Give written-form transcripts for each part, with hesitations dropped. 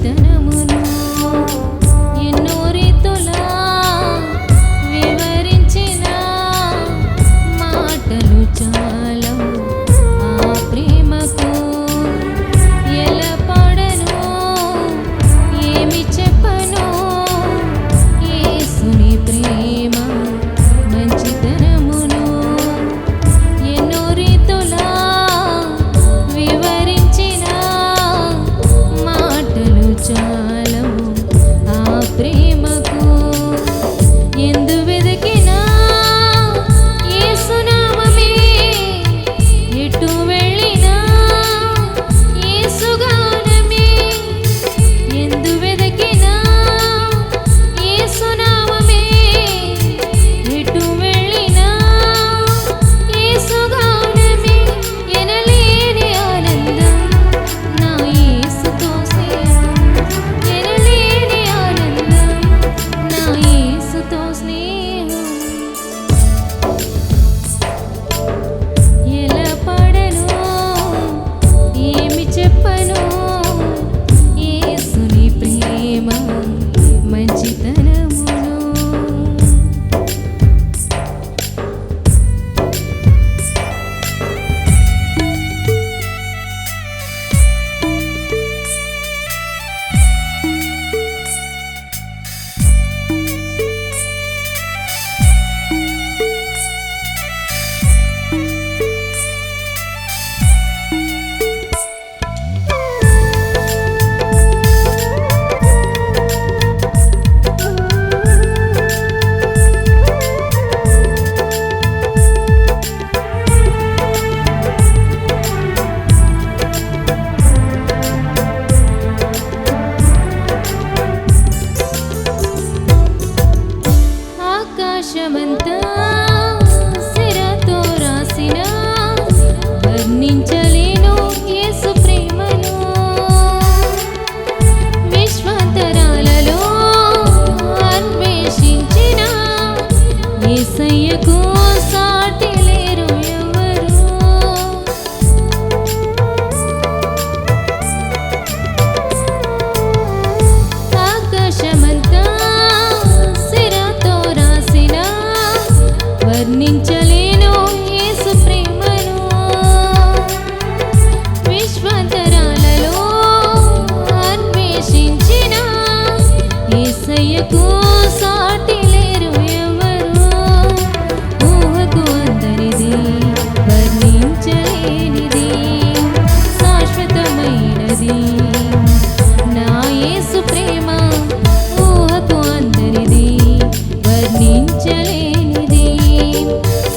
మంచితనమును ఎన్నో రీతులా వివరించిన మాటలు చాలవు ఆ ప్రేమకు. ఎలా పాడను, ఏమి చెప్పను, యేసుని ప్రేమ మంచితనమును ఎన్నో రీతులా వివరించిన మాటలు చాలవు ఆ ప్రేమకు. ఎందు వెదకినా యేసు నామమే, ఎటు వెళ్ళినా యేసు గానమే. ఎందు వెదకినా యేసు నామమే, ఎటు వెళ్ళినా యేసు గానమే. ఎనలేని ఆనందం నా యేసుతో స్నేహం, ఎనలేని ఆనందం నా యేసుతో స్నేహం. ఎలా పాడను, ఏమి చెప్పను, యేసుని ప్రేమ మంచితనమును. ఆకాశమంతా సిరతో రాసిన వర్ణించలేను యేసు ప్రేమను. విశ్వాంతరాలలో అన్వేషించిన యేసయ్యకు సాటి లేరు ఎవరు. ఆకాశమంతా సిరతో రాసిన వర్ణించలేను యేసు ప్రేమను. విశ్వాంతరాలలో అన్వేషించిన యేసయ్యకు సాటి లేరు ఎవరు. ఊహకు అందరిది, వర్ణించలేనిది, శాశ్వతమైనది నా యేసు ప్రేమ. ఊహకు అందరిది, వర్ణించలేనిది,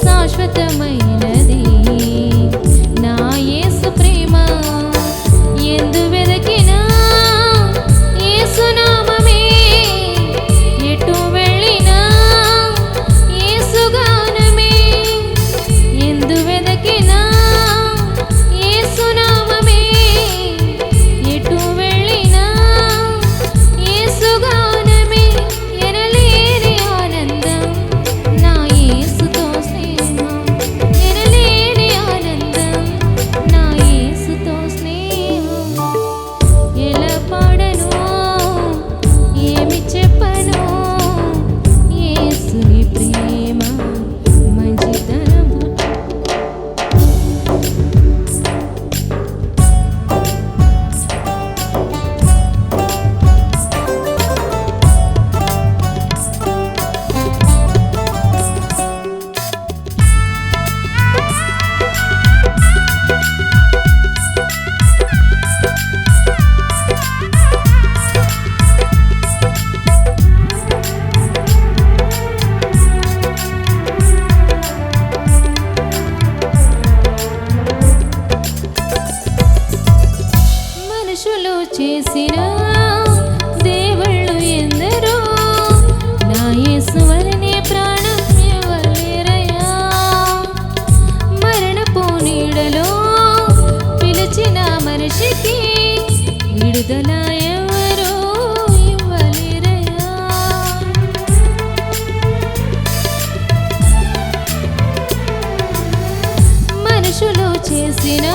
శాశ్వతమైనది నా యేసు ప్రేమ. ఎందు వెదకినా యేసు నామమే, ఎటు వెళ్ళినా యేసు గానమే. ఎందు వెదకినా యేసు నామమే, ఎటు వెళ్ళినా యేసు గానమే. ఎనలేని ఆనందం నా యేసుతో స్నేహం, ఎనలేని ఆనందం నా యేసుతో స్నేహం. ఎలా పాడను, ఏమి చెప్పను, యేసుని ప్రేమ మంచితనము. మనుషులు చేసిన దేవుళ్ళు ఎందరో, నా యేసు వలనే ప్రాణం ఇవ్వలేరయ్యా. మరణపు నీడలో పిలిచిన మనిషికి విడుదల ఎవరో ఇవ్వలేరయ్యా. మనుషులు చేసిన